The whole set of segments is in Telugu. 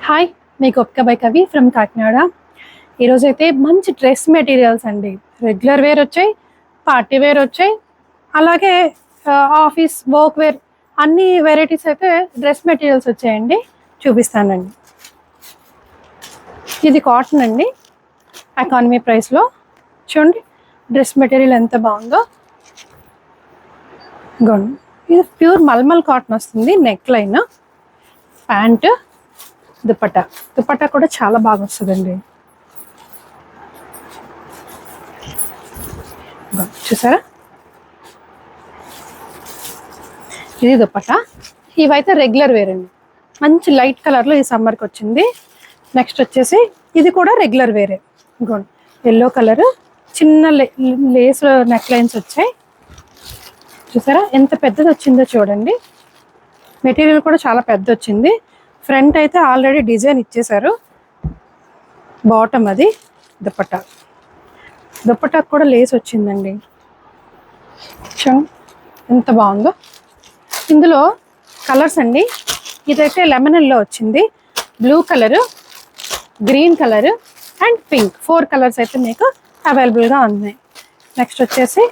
హాయ్, మీ గొప్ప బై కవి ఫ్రమ్ కాకినాడ. ఈరోజు అయితే మంచి డ్రెస్ మెటీరియల్స్ అండి. రెగ్యులర్ వేర్ వచ్చాయి, పార్టీ వేర్ వచ్చాయి, అలాగే ఆఫీస్ వర్క్ వేర్ అన్ని వెరైటీస్ అయితే డ్రెస్ మెటీరియల్స్ వచ్చాయండి. చూపిస్తానండి. ఇది కాటన్ అండి, ఎకానమీ ప్రైస్లో. చూడండి డ్రెస్ మెటీరియల్ ఎంత బాగుందో. గోండి, ఇది ప్యూర్ మల్మల్ కాటన్ వస్తుంది. నెక్ లైన్, ప్యాంట్, దుపట్టా కూడా చాలా బాగా వస్తుందండి. చూసారా, ఇది దుపట్టా. ఇవైతే రెగ్యులర్ వేర్ అండి, మంచి లైట్ కలర్లో ఈ సమ్మర్కి వచ్చింది. నెక్స్ట్ వచ్చేసి ఇది కూడా రెగ్యులర్ వేరే. ఇంకోండి, ఎల్లో కలర్, చిన్న లేస్ నెక్ లైన్స్ వచ్చాయి. చూసారా ఎంత పెద్దది వచ్చిందో చూడండి. మెటీరియల్ కూడా చాలా పెద్ద వచ్చింది. ఫ్రంట్ అయితే ఆల్రెడీ డిజైన్ ఇచ్చేసారు. బాటమ్ అది దుపట్టా కూడా లేస్ వచ్చిందండి. ఎంత బాగుందో. ఇందులో కలర్స్ అండి, ఇదైతే లెమన్ ఎల్లో వచ్చింది, blue colour, green colour and pink. 4 colours అయితే మీకు అవైలబుల్గా ఉన్నాయి. నెక్స్ట్ వచ్చేసి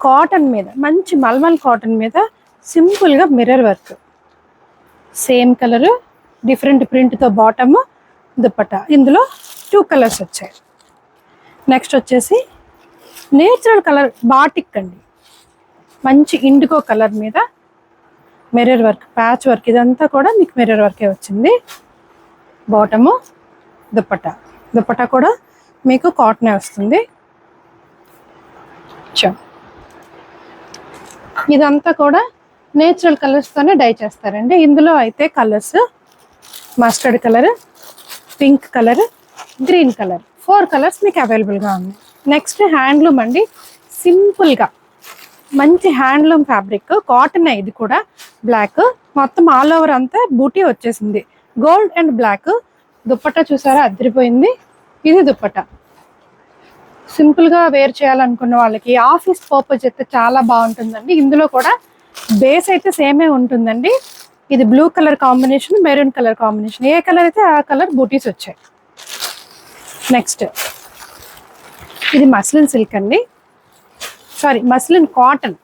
కాటన్ మీద, మంచి మల్మల్ కాటన్ మీద సింపుల్గా mirror work, same colour, different ప్రింట్తో బాటమ్, దుపట్టా. ఇందులో 2 కలర్స్ వచ్చాయి. నెక్స్ట్ వచ్చేసి నేచురల్ కలర్ బాటిక్ అండి, మంచి ఇండిగో కలర్ మీద మిర్రర్ వర్క్, ప్యాచ్ వర్క్, ఇదంతా కూడా మీకు మిర్రర్ వర్కే వచ్చింది. బాటము, దుపట్టా కూడా మీకు కాటనే వస్తుంది. ఇదంతా కూడా నేచురల్ కలర్స్తోనే డై చేస్తారండి. ఇందులో అయితే colours mustard colour, pink colour, green colour, 4 colours మీకు అవైలబుల్గా ఉన్నాయి. నెక్స్ట్ హ్యాండ్లూమ్ అండి, సింపుల్గా మంచి హ్యాండ్లూమ్ ఫ్యాబ్రిక్ కాటన్. ఇది కూడా బ్లాక్, మొత్తం ఆల్ ఓవర్ అంతా బూటీ వచ్చేసింది, గోల్డ్ అండ్ బ్లాక్. దుపట్టా చూసారా అదిరిపోయింది. ఇది దుపట్టా సింపుల్గా వేర్ చేయాలనుకున్న వాళ్ళకి, ఆఫీస్ పర్పస్ అయితే చాలా బాగుంటుందండి. ఇందులో కూడా బేస్ అయితే సేమే ఉంటుందండి. ఇది blue colour combination, maroon colour combination, ఏ కలర్ అయితే ఆ కలర్ బూటీస్ వచ్చాయి. నెక్స్ట్ ఇది మస్లిన్ సిల్క్ అండి, సారీ మస్లిన్ కాటన్.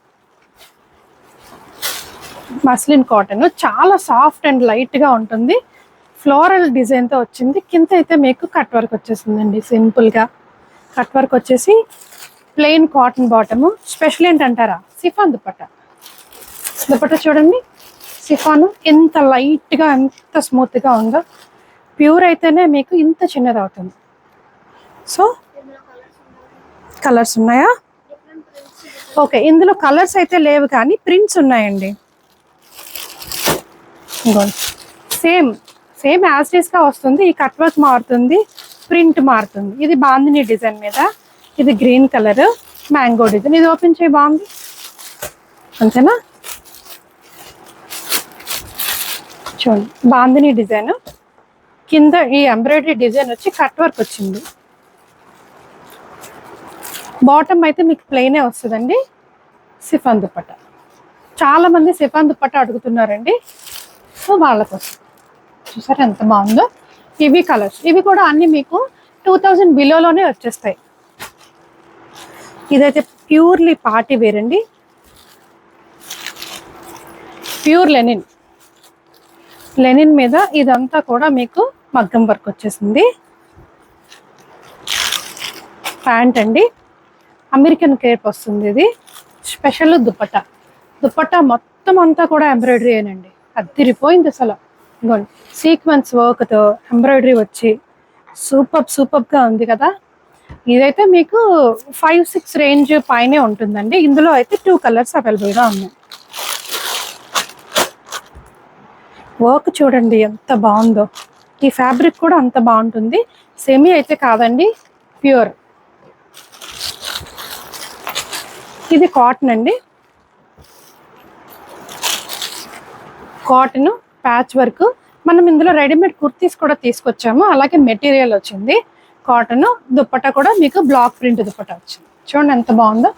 చాలా సాఫ్ట్ అండ్ లైట్గా ఉంటుంది. ఫ్లోరల్ డిజైన్తో వచ్చింది. కింద అయితే మీకు కట్ వర్క్ వచ్చేసిందండి. సింపుల్గా కట్ వర్క్ వచ్చేసి ప్లెయిన్ కాటన్ బాటము. స్పెషల్ ఏంటంటారా, సిఫాన్ దుపట్టా చూడండి. సిఫాను ఎంత లైట్గా, ఎంత స్మూత్గా ఉందో. ప్యూర్ అయితేనే మీకు ఇంత చిన్నది అవుతుంది. సో కలర్స్ ఉన్నాయా? ఓకే, ఇందులో కలర్స్ అయితే లేవు కానీ ప్రింట్స్ ఉన్నాయండి. సేమ్ యాజ్ టీస్గా వస్తుంది. ఈ కట్ వర్క్ మారుతుంది, ప్రింట్ మారుతుంది. ఇది బాందిని డిజైన్ మీద, ఇది గ్రీన్ కలర్ మ్యాంగో డిజైన్. ఇది ఓపెన్ చేయి, బాగుంది అంతేనా? చూడండి, బాందిని డిజైన్ కింద ఈ ఎంబ్రాయిడరీ డిజైన్ వచ్చి కట్ వర్క్ వచ్చింది. బాటమ్ అయితే మీకు ప్లెయినే వస్తుందండి. సిఫాన్ దుపట్టా, చాలా మంది సిఫాన్ దుపట్టా అడుగుతున్నారండి, సో వాళ్ళ కోసం. చూసారా ఎంత బాగుందో. ఇవి కలర్స్, ఇవి కూడా అన్ని మీకు 2000 బిలోలోనే వచ్చేస్తాయి. ఇదైతే ప్యూర్లీ పార్టీ వేర్ అండి, ప్యూర్ లెనిన్ మీద ఇదంతా కూడా మీకు మగ్గం వర్క్ వచ్చేసింది. ప్యాంట్ అండి, అమెరికన్ క్రేప్ వస్తుంది. ఇది స్పెషల్ దుపట్టా మొత్తం అంతా కూడా ఎంబ్రాయిడరీ ఏనండి, అదిరిపోయింది అసలు. ఇంకోండి, సీక్వెన్స్ వర్క్తో ఎంబ్రాయిడరీ వచ్చి సూపర్గా ఉంది కదా. ఇదైతే మీకు 5-6 రేంజ్ పైనే ఉంటుందండి. ఇందులో అయితే 2 కలర్స్ అవైలబుల్గా ఉన్నాయి. వర్క్ చూడండి ఎంత బాగుందో. ఈ ఫ్యాబ్రిక్ కూడా అంత బాగుంటుంది. సెమీ అయితే కాదండి, ప్యూర్. ఇది కాటన్ అండి, కాటన్ ప్యాచ్ వర్క్. మనం ఇందులో రెడీమేడ్ కుర్తీస్ కూడా తీసుకొచ్చాము, అలాగే మెటీరియల్ వచ్చింది. కాటన్ దుపట్టా కూడా మీకు బ్లాక్ ప్రింట్ దుపట్టా వచ్చింది. చూడండి ఎంత బాగుందో.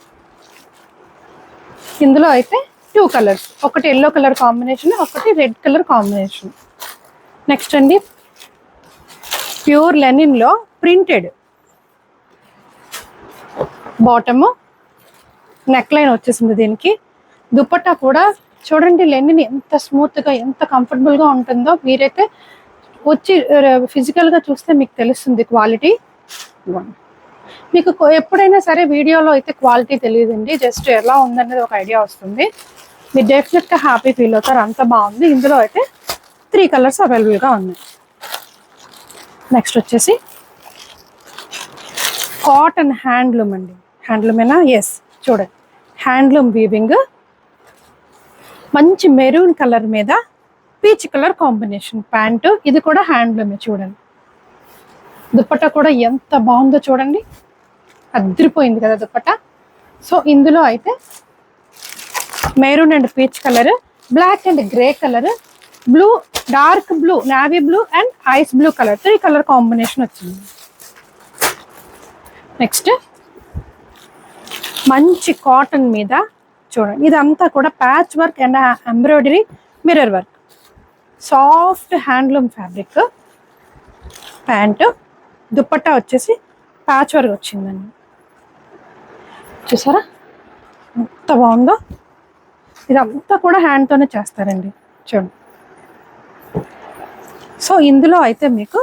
ఇందులో అయితే 2 కలర్స్, ఒకటి ఎల్లో కలర్ కాంబినేషన్, ఒకటి రెడ్ కలర్ కాంబినేషన్. నెక్స్ట్ అండి ప్యూర్ లెనిన్లో ప్రింటెడ్ బాటము, నెక్ లైన్ వచ్చేసింది దీనికి. దుపట్టా కూడా చూడండి, లెనిన్ ఎంత స్మూత్గా ఎంత కంఫర్టబుల్గా ఉంటుందో మీరైతే వచ్చి ఫిజికల్గా చూస్తే మీకు తెలుస్తుంది క్వాలిటీ. మీకు ఎప్పుడైనా సరే వీడియోలో అయితే క్వాలిటీ తెలియదండి, జస్ట్ ఎలా ఉందనేది ఒక ఐడియా వస్తుంది. మీరు డెఫినెట్గా హ్యాపీ ఫీల్ అవుతారు, అంత బాగుంది. ఇందులో అయితే 3 కలర్స్ అవైలబుల్గా ఉన్నాయి. నెక్స్ట్ వచ్చేసి కాటన్ హ్యాండ్లూమ్ అండి. హ్యాండ్లూమేనా? ఎస్. చూడండి, హ్యాండ్లూమ్ వీవింగ్, మంచి మెరూన్ కలర్ మీద పీచ్ కలర్ కాంబినేషన్ ప్యాంటు. ఇది కూడా హ్యాండ్లూమే. చూడండి, దుపట్టా కూడా ఎంత బాగుందో చూడండి, అదిరిపోయింది కదా దుపట్టా. సో ఇందులో అయితే maroon and peach colour, black and grey colour, blue, dark blue, navy blue and ice blue colour, 3 colour combination వచ్చింది. నెక్స్ట్ మంచి కాటన్ మీద చూడండి, ఇదంతా కూడా patch work and embroidery, mirror work, soft handloom fabric pant. Dupatta వచ్చేసి ప్యాచ్ వర్క్ వచ్చిందండి. చూసారా ఎంత బాగుందో. ఇదంతా కూడా హ్యాండ్తోనే చేస్తారండి, చూడండి. సో ఇందులో అయితే మీకు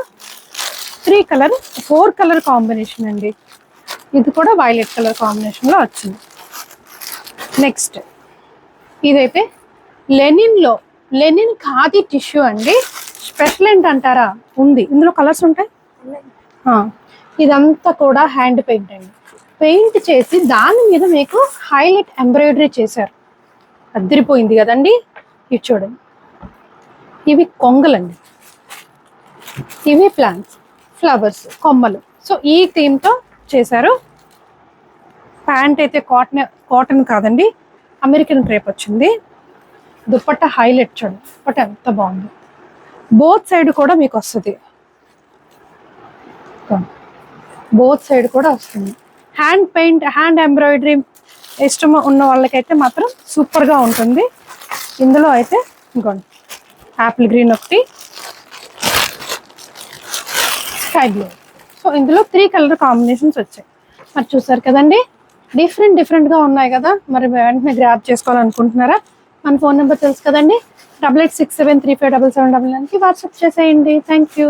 4 కలర్ కాంబినేషన్ అండి. ఇది కూడా వైలెట్ కలర్ కాంబినేషన్లో వచ్చింది. నెక్స్ట్ ఇదైతే లెనిన్లో, లెనిన్ ఖాదీ టిష్యూ అండి. స్పెషల్ ఏంటంటారా? ఉంది, ఇందులో కలర్స్ ఉంటాయి. ఇదంతా కూడా హ్యాండ్ పెయింట్ అండి. పెయింట్ చేసి దాని మీద మీకు హైలైట్ ఎంబ్రాయిడరీ చేశారు, అదిరిపోయింది కదండి. ఇవి చూడండి, ఇవి కొంగలండి, ఇవి ప్లాంట్స్, ఫ్లవర్స్, కొమ్మలు. సో ఈ థీమ్తో చేశారు. ప్యాంట్ అయితే కాటన్ కాదండి, అమెరికన్ క్రేప్ వచ్చింది. దుపట్టా హైలైట్ చూడండి, దుపట్టా ఎంత బాగుంది. బోత్ సైడ్ కూడా మీకు వస్తుంది, బోత్ సైడ్ కూడా వస్తుంది. హ్యాండ్ పెయింట్, హ్యాండ్ ఎంబ్రాయిడరీ ఇష్టం ఉన్న వాళ్ళకైతే మాత్రం సూపర్గా ఉంటుంది. ఇందులో అయితే ఇంకోండి, యాపిల్ గ్రీన్ ఒకటి, స్కై బ్లూ. సో ఇందులో 3 కలర్ కాంబినేషన్స్ వచ్చాయి. మరి చూసారు కదండి, డిఫరెంట్గా ఉన్నాయి కదా. మరి వెంటనే గ్రాప్ చేసుకోవాలనుకుంటున్నారా? మన ఫోన్ నెంబర్ తెలుసు కదండి, 8867357799కి వాట్సాప్ చేసేయండి. Thank you.